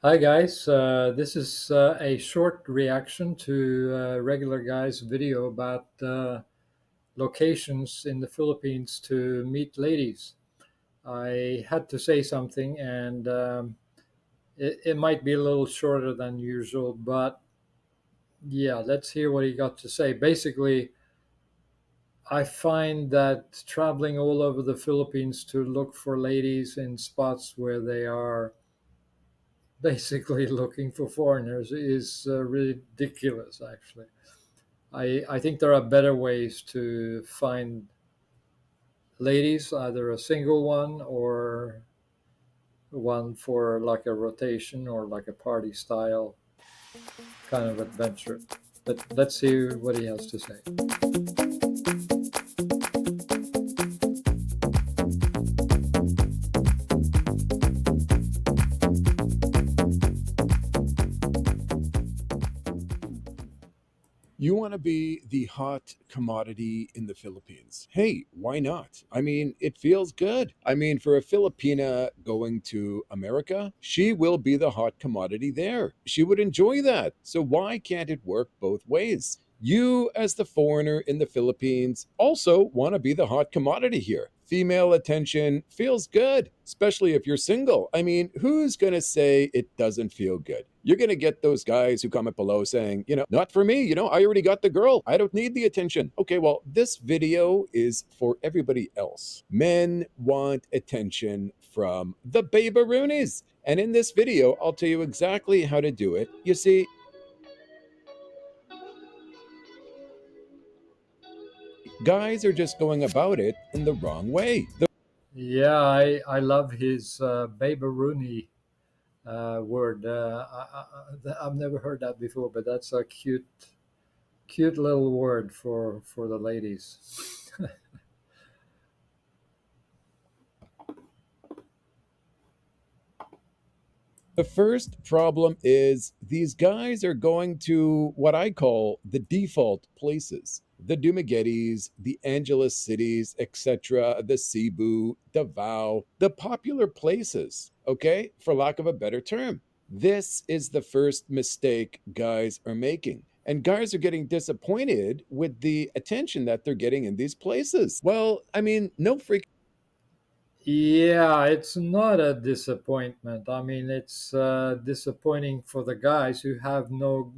Hi guys, this is a short reaction to regular guy's video about locations in the Philippines to meet ladies. I had to say something, and it might be a little shorter than usual, but yeah, let's hear what he got to say. Basically, I find that traveling all over the Philippines to look for ladies in spots where they are basically looking for foreigners is ridiculous, actually. I think there are better ways to find ladies, either a single one or one for like a rotation or like a party style kind of adventure. But let's see what he has to say. You want to be the hot commodity in the Philippines. Hey, why not? I mean, it feels good. I mean, for a Filipina going to America, she will be the hot commodity there. She would enjoy that. So, why can't it work both ways? You, as the foreigner in the Philippines, also want to be the hot commodity here. Female attention feels good, especially if you're single. I mean, who's going to say it doesn't feel good? You're going to get those guys who comment below saying, not for me, I already got the girl. I don't need the attention. Okay, well, this video is for everybody else. Men want attention from the babaroonies. And in this video, I'll tell you exactly how to do it. You see, guys are just going about it in the wrong way. Yeah, I love his Baby word. I've never heard that before, but that's a cute little word for the ladies. The first problem is these guys are going to what I call the default places. The Dumaguetes, the Angeles cities, etc., the Cebu, Davao, the popular places, okay, for lack of a better term. This is the first mistake guys are making. And guys are getting disappointed with the attention that they're getting in these places. Well, I mean, no freaking. Yeah, it's not a disappointment. I mean, it's disappointing for the guys who have no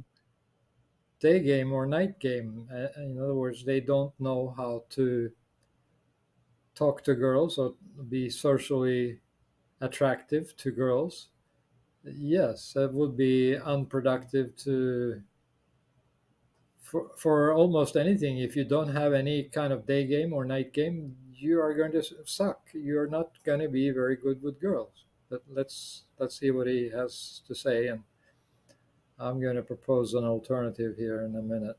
day game or night game. In other words, they don't know how to talk to girls or be socially attractive to girls. Yes, it would be unproductive to for almost anything. If you don't have any kind of day game or night game, you are going to suck. You're not going to be very good with girls. But let's see what he has to say, and I'm going to propose an alternative here in a minute.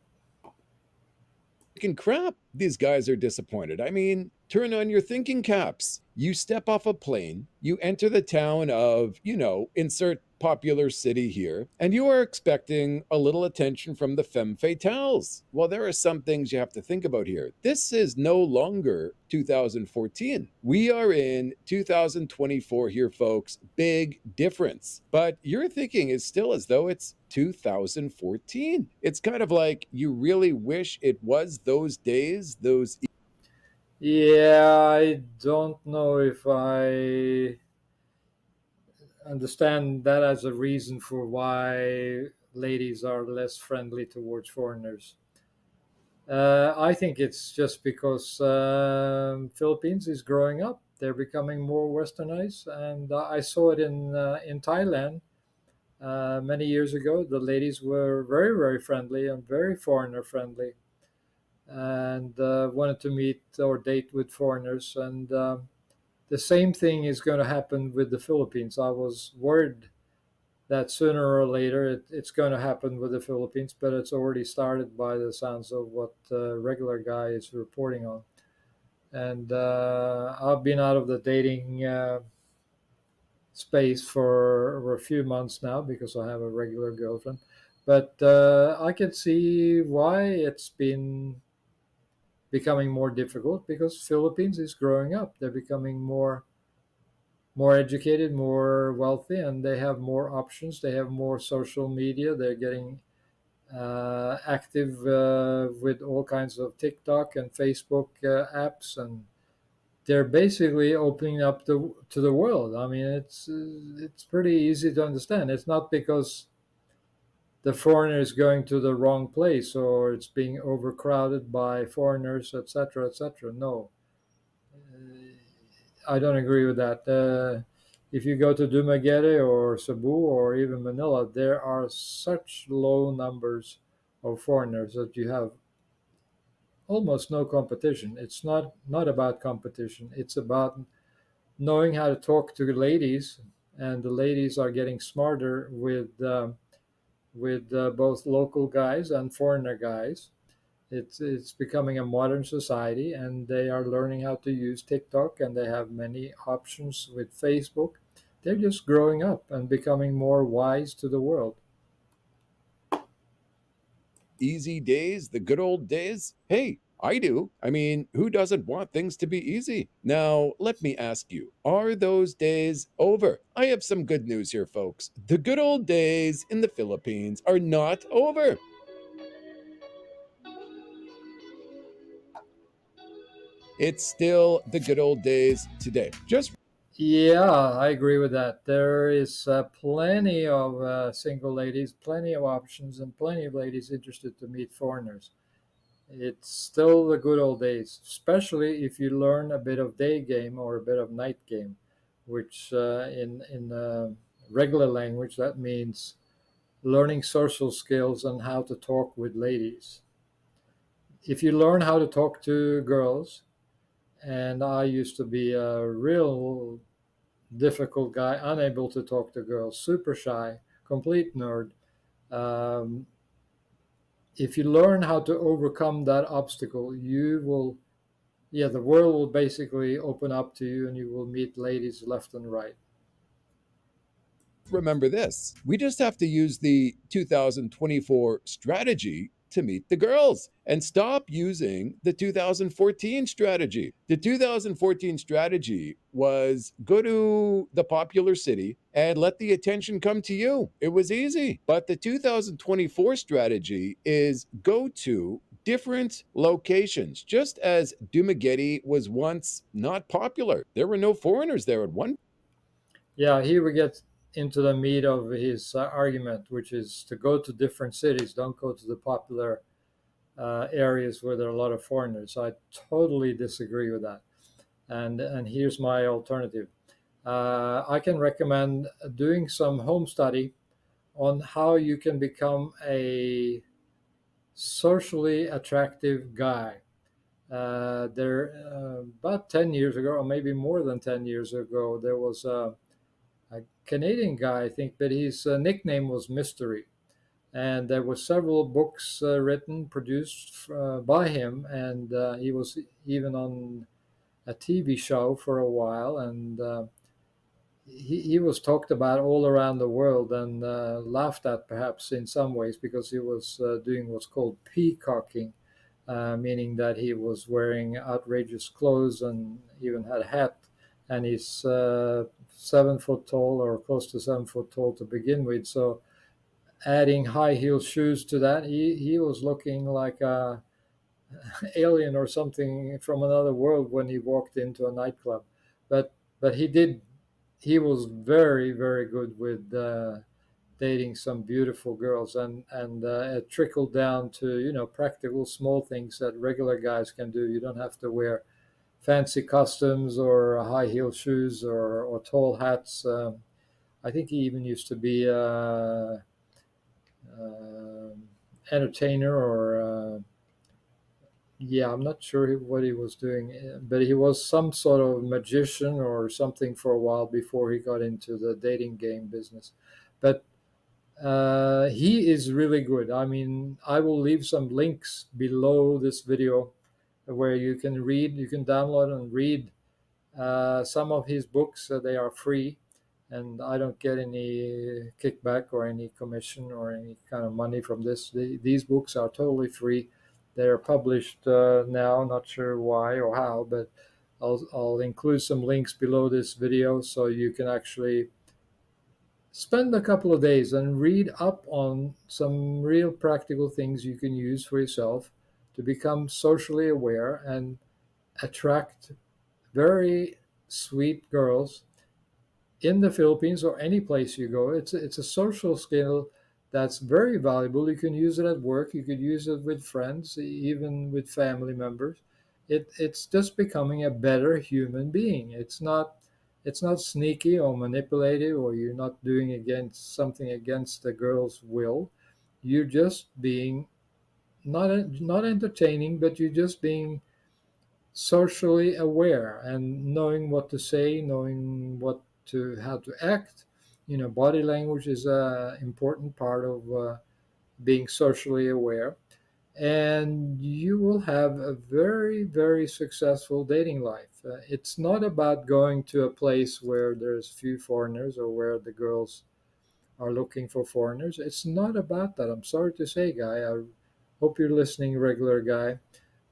Freaking crap. These guys are disappointed. I mean, turn on your thinking caps. You step off a plane, you enter the town of, insert popular city here, and you are expecting a little attention from the femme fatales. Well, there are some things you have to think about here. This is no longer 2014. We are in 2024 here, folks. Big difference. But your thinking is still as though it's 2014. It's kind of like you really wish it was those days, those. Yeah, I don't know if I understand that as a reason for why ladies are less friendly towards foreigners. I think it's just because Philippines is growing up. They're becoming more westernized, and I saw it in Thailand many years ago. The ladies were very friendly and very foreigner friendly, and wanted to meet or date with foreigners. And the same thing is going to happen with the Philippines. I was worried that sooner or later it's going to happen with the Philippines, but it's already started by the sounds of what regular guy is reporting on. And I've been out of the dating space for a few months now because I have a regular girlfriend. But I can see why it's been becoming more difficult because Philippines is growing up. They're becoming more more educated, more wealthy, and they have more options. They have more social media. They're getting active with all kinds of TikTok and Facebook apps, and they're basically opening up to the world. I mean, it's pretty easy to understand. It's not because the foreigner is going to the wrong place or it's being overcrowded by foreigners, etc., etc. No, I don't agree with that. If you go to Dumaguete or Cebu or even Manila, there are such low numbers of foreigners that you have almost no competition. It's not about competition. It's about knowing how to talk to the ladies, and the ladies are getting smarter with both local guys and foreigner guys. It's becoming a modern society, and they are learning how to use TikTok, and they have many options with Facebook. They're just growing up and becoming more wise to the world. Easy days, the good old days? Hey, I do. I mean, who doesn't want things to be easy? Now, let me ask you, are those days over? I have some good news here, folks. The good old days in the Philippines are not over. It's still the good old days today. Just Yeah, I agree with that. There is plenty of single ladies, pleny of options, and plenty of ladies interested to meet foreigners. It's still the good old days, especially if you learn a bit of day game or a bit of night game, which in regular language that means learning social skills and how to talk with ladies. If you learn how to talk to girls, and I used to be a real difficult guy, unable to talk to girls, super shy, complete nerd. Um, if you learn how to overcome that obstacle, you will, yeah, the world will basically open up to you, and you will meet ladies left and right. remember this. We just have to use the 2024 strategy to meet the girls and stop using the 2014 strategy. The 2014 strategy was go to the popular city and let the attention come to you. It was easy. But the 2024 strategy is go to different locations. Just as Dumaguete was once not popular, there were no foreigners there at one. Yeah, here we get into the meat of his argument, which is to go to different cities. Don't go to the popular areas where there are a lot of foreigners. I totally disagree with that. And here's my alternative. I can recommend doing some home study on how you can become a socially attractive guy. About 10 years ago, or maybe more than 10 years ago, there was a Canadian guy, I think, but his nickname was Mystery. And there were several books written, produced by him, and he was even on a TV show for a while. And he was talked about all around the world and laughed at perhaps in some ways because he was doing what's called peacocking, meaning that he was wearing outrageous clothes and even had a hat. And he's 7 foot tall or close to 7 foot tall to begin with. So adding high heel shoes to that, he was looking like a alien or something from another world when he walked into a nightclub. But he was very very good with dating some beautiful girls, and it trickled down to practical small things that regular guys can do. You don't have to wear fancy costumes or high heel shoes or tall hats. I think he even used to be uh, entertainer or yeah, I'm not sure what he was doing, but he was some sort of magician or something for a while before he got into the dating game business. But he is really good. I mean, I will leave some links below this video where you can download and read some of his books. They are free, and I don't get any kickback or any commission or any kind of money from this. These books are totally free. They're published now, not sure why or how, but I'll include some links below this video so you can actually spend a couple of days and read up on some real practical things you can use for yourself to become socially aware and attract very sweet girls in the Philippines or any place you go. It's a social skill that's very valuable. You can use it at work. You could use it with friends, even with family members. It's just becoming a better human being. It's not sneaky or manipulative, or you're not doing against something against the girl's will. You're just being not entertaining, but you're just being socially aware and knowing what to say, knowing what to how to act. Body language is a important part of being socially aware, and you will have a very, very successful dating life. It's not about going to a place where there's few foreigners or where the girls are looking for foreigners. It's not about that. I'm sorry to say, guy. I hope you're listening, regular guy.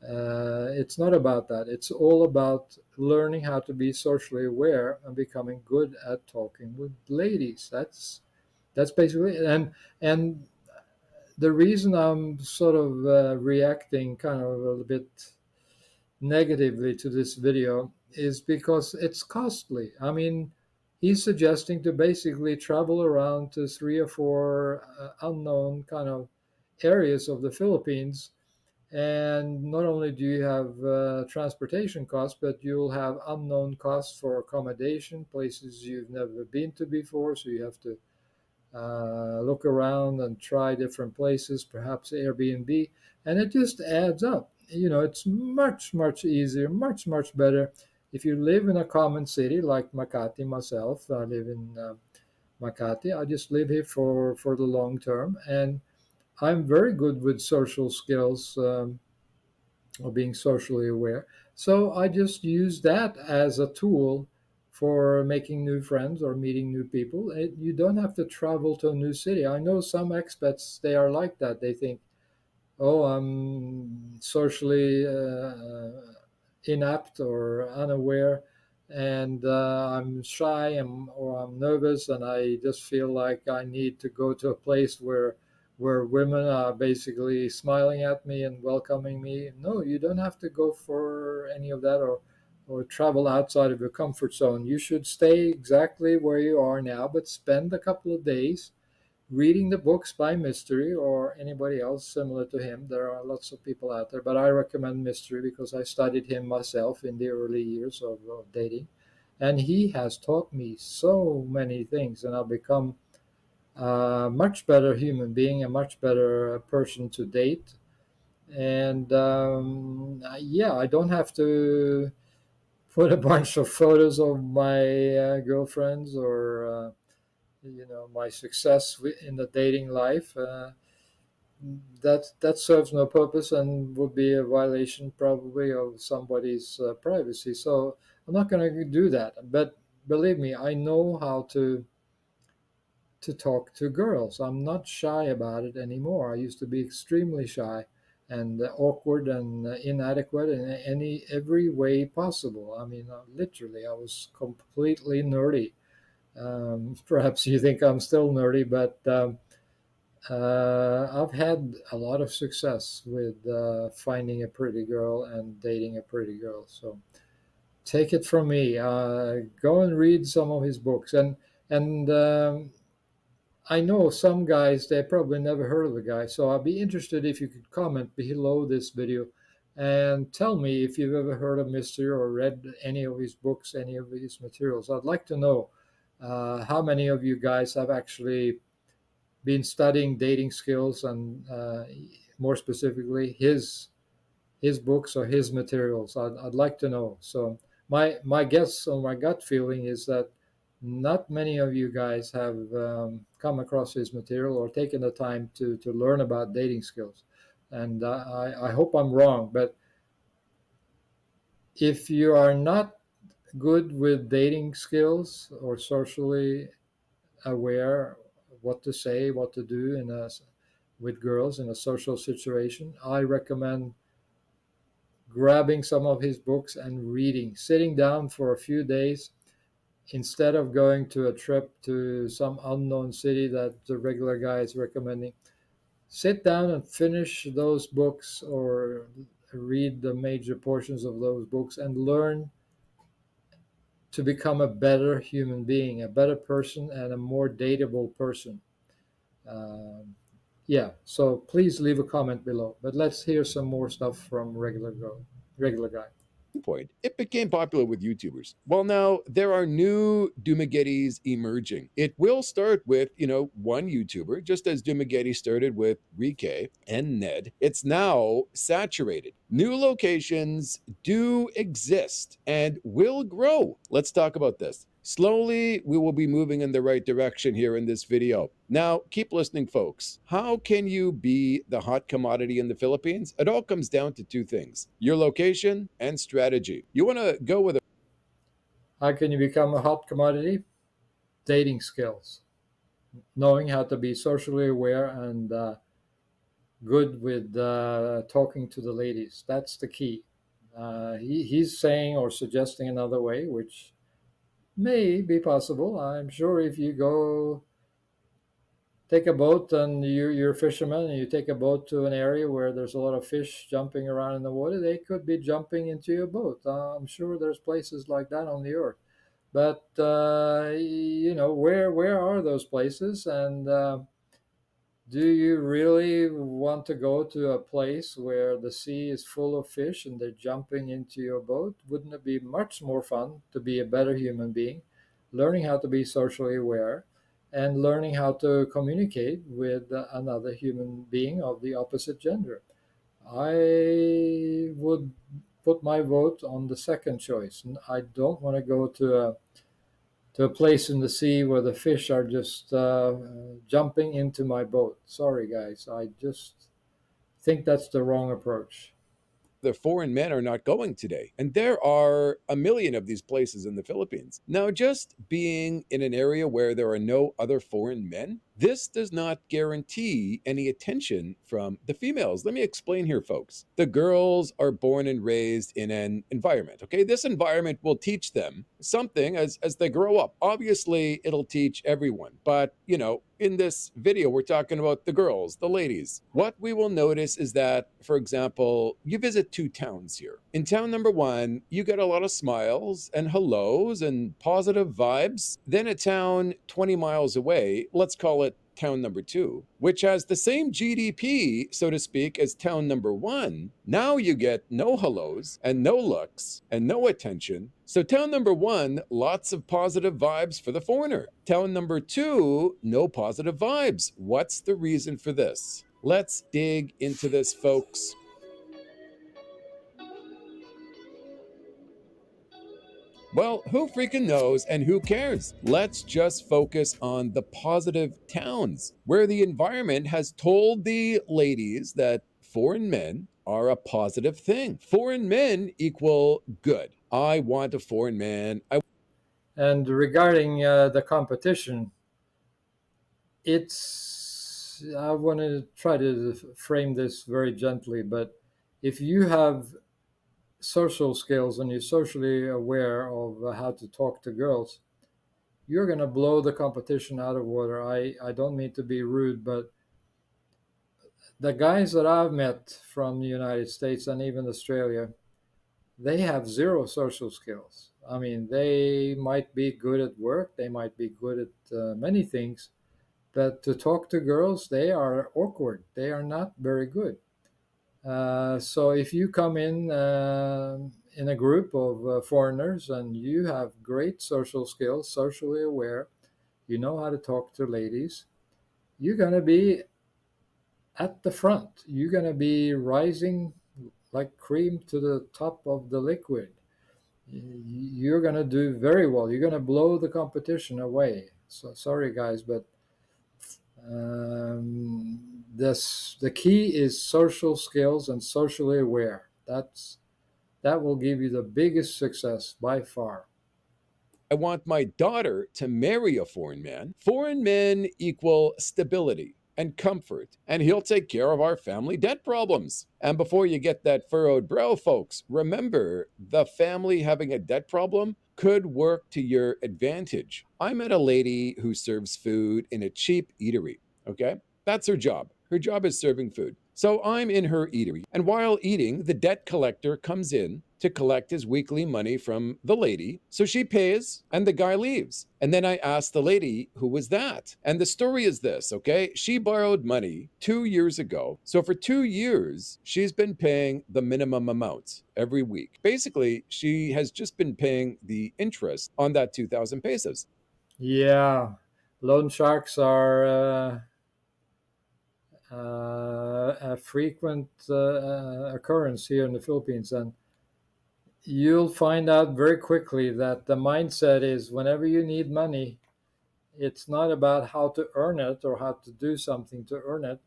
It's not about that. It's all about learning how to be socially aware and becoming good at talking with ladies. That's basically it. And the reason I'm sort of reacting kind of a little bit negatively to this video is because it's costly. I mean, he's suggesting to basically travel around to three or four unknown kind of areas of the Philippines, and not only do you have transportation costs, but you'll have unknown costs for accommodation, places you've never been to before. So you have to look around and try different places, perhaps Airbnb, and it just adds up. It's much, much easier, much, much better if you live in a common city like Makati. Myself, I live in Makati. I just live here for the long term, and I'm very good with social skills. Or being socially aware. So I just use that as a tool for making new friends or meeting new people. You don't have to travel to a new city. I know some expats, they are like that. They think, oh, I'm socially inept or unaware, and I'm shy, or I'm nervous, and I just feel like I need to go to a place where women are basically smiling at me and welcoming me. No, you don't have to go for any of that, or travel outside of your comfort zone. You should stay exactly where you are now, but spend a couple of days reading the books by Mystery or anybody else similar to him. There are lots of people out there, but I recommend Mystery because I studied him myself in the early years of dating. And he has taught me so many things, and I've become a much better human being, a much better person to date. And yeah, I don't have to put a bunch of photos of my girlfriends or my success in the dating life. That serves no purpose and would be a violation probably of somebody's privacy. So I'm not going to do that. But believe me, I know how to talk to girls. I'm not shy about it anymore. I used to be extremely shy and awkward and inadequate in every way possible. I mean, literally, I was completely nerdy. Perhaps you think I'm still nerdy, but I've had a lot of success with finding a pretty girl and dating a pretty girl. So take it from me. Go and read some of his books, and I know some guys they probably never heard of the guy. So I'd be interested if you could comment below this video and tell me if you've ever heard of Mister or read any of his books, any of his materials. I'd like to know how many of you guys have actually been studying dating skills and more specifically his books or his materials. I'd like to know. So my guess or my gut feeling is that not many of you guys have come across his material or taken the time to learn about dating skills. And I hope I'm wrong, but if you are not good with dating skills or socially aware what to say, what to do with girls in a social situation, I recommend grabbing some of his books and reading, sitting down for a few days instead of going to a trip to some unknown city that the regular guy is recommending. Sit down and finish those books or read the major portions of those books and learn to become a better human being, a better person, and a more dateable person. Um, yeah, so please leave a comment below. But let's hear some more stuff from regular guy. Point, it became popular with YouTubers. Well, now there are new Dumagettis emerging. It will start with, one YouTuber, just as Dumagetti started with Rike and Ned. It's now saturated. New locations do exist and will grow. Let's talk about this. Slowly, we will be moving in the right direction here in this video. Now, keep listening, folks. How can you be the hot commodity in the Philippines? It all comes down to two things: your location and strategy. You want to go with a How can you become a hot commodity? Dating skills, knowing how to be socially aware and good with talking to the ladies. That's the key. He's saying or suggesting another way, which may be possible. I'm sure if you go take a boat and you're a fisherman and you take a boat to an area where there's a lot of fish jumping around in the water, they could be jumping into your boat. I'm sure there's places like that on the earth. But where are those places? And do you really want to go to a place where the sea is full of fish and they're jumping into your boat? Wouldn't it be much more fun to be a better human being, learning how to be socially aware, and learning how to communicate with another human being of the opposite gender? I would put my vote on the second choice. I don't want to go to a place in the sea where the fish are just jumping into my boat. Sorry, guys. I just think that's the wrong approach. the foreign men are not going today. And there are a million of these places in the Philippines. Now, just being in an area where there are no other foreign men, this does not guarantee any attention from the females. Let me explain here, folks. The girls are born and raised in an environment, okay? This environment will teach them something as they grow up. Obviously, it'll teach everyone, but in this video, we're talking about the girls, the ladies. What we will notice is that, for example, you visit two towns here. In town number one, you get a lot of smiles and hellos and positive vibes. Then a town 20 miles away, let's call it town number two, which has the same GDP, so to speak, as town number one. Now you get no hellos and no looks and no attention. So, town number one, lots of positive vibes for the foreigner. Town number two, no positive vibes. What's the reason for this? Let's dig into this, folks. Well, who freaking knows and who cares? Let's just focus on the positive towns where the environment has told the ladies that foreign men are a positive thing. Foreign men equal good. I want a foreign man. And regarding the competition, I want to try to frame this very gently, but if you have social skills and you're socially aware of how to talk to girls, you're going to blow the competition out of water. I don't mean to be rude, but the guys that I've met from the United States and even Australia, they have zero social skills. I mean, they might be good at work, they might be good at many things, but to talk to girls, they are awkward. They are not very good. So if you come in a group of foreigners and you have great social skills, socially aware, you know how to talk to ladies, you're going to be at the front. You're going to be rising like cream to the top of the liquid. You're going to do very well. You're going to blow the competition away. So sorry, guys, but the key is social skills and socially aware. That will give you the biggest success by far. I want my daughter to marry a foreign man. Foreign men equal stability. and comfort, and he'll take care of our family debt problems. And before you get that furrowed brow, folks, remember the family having a debt problem could work to your advantage. I met a lady who serves food in a cheap eatery. Okay. That's her job. Her job is serving food. So I'm in her eatery, and while eating, the debt collector comes in to collect his weekly money from the lady. So she pays, and the guy leaves. And then I asked the lady, who was that? And the story is this, okay? She borrowed money 2 years ago. So for 2 years, she's been paying the minimum amount every week. Basically, she has just been paying the interest on that 2,000 pesos. Yeah, loan sharks are a frequent occurrence here in the Philippines, and you'll find out very quickly that the mindset is whenever you need money, it's not about how to earn it or how to do something to earn it.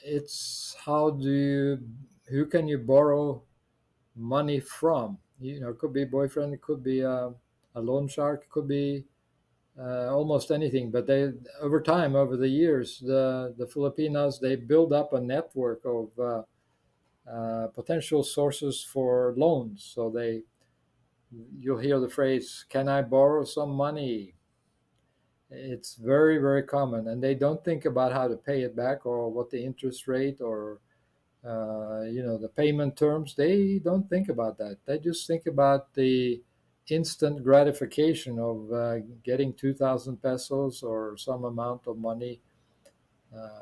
It's who can you borrow money from? It could be boyfriend, it could be a loan shark, it could be almost anything. But they, over time, over the years, the Filipinos, they build up a network of potential sources for loans. So you'll hear the phrase, "Can I borrow some money?" It's very, very common, and they don't think about how to pay it back or what the interest rate or the payment terms. They don't think about that. They just think about the instant gratification of getting 2,000 pesos or some amount of money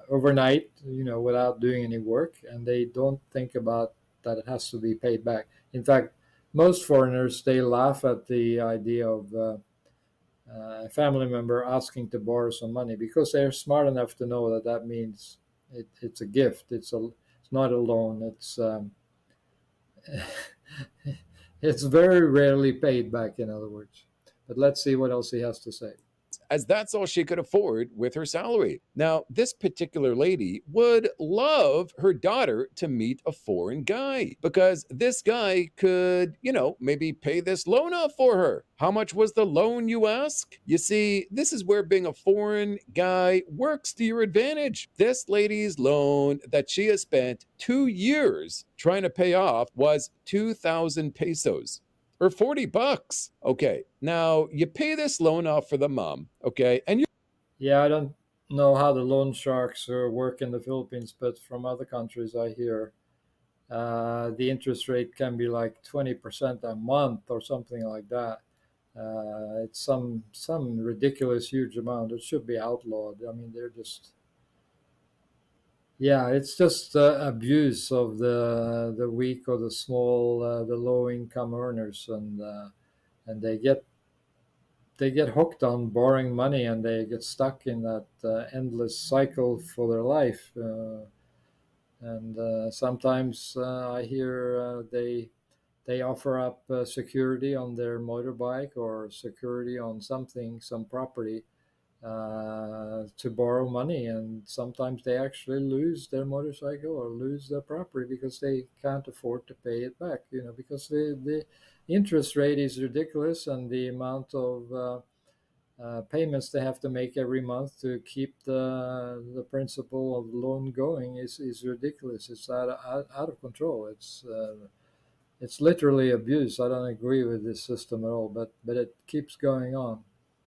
overnight, without doing any work, and they don't think about that it has to be paid back. In fact, most foreigners, they laugh at the idea of a family member asking to borrow some money because they're smart enough to know that that means it's a gift. It's not a loan. It's very rarely paid back. In other words, but let's see what else he has to say. As that's all she could afford with her salary. Now, this particular lady would love her daughter to meet a foreign guy because this guy could, maybe pay this loan off for her. How much was the loan, you ask? You see, this is where being a foreign guy works to your advantage. This lady's loan that she has spent 2 years trying to pay off was 2,000 pesos or 40 bucks. Okay. Now you pay this loan off for the mom. Okay. And you Yeah, I don't know how the loan sharks work in the Philippines, but from other countries, I hear the interest rate can be like 20% a month or something like that. It's some ridiculous huge amount. It should be outlawed. I mean, they're just, yeah, it's just abuse of the weak or the small, the low income earners, and they get hooked on borrowing money, and they get stuck in that endless cycle for their life. And sometimes I hear they offer up security on their motorbike or security on something, some property, to borrow money, and sometimes they actually lose their motorcycle or lose their property because they can't afford to pay it back. Because the interest rate is ridiculous, and the amount of payments they have to make every month to keep the principal of the loan going is ridiculous. It's out of control. It's literally abuse. I don't agree with this system at all, but it keeps going on.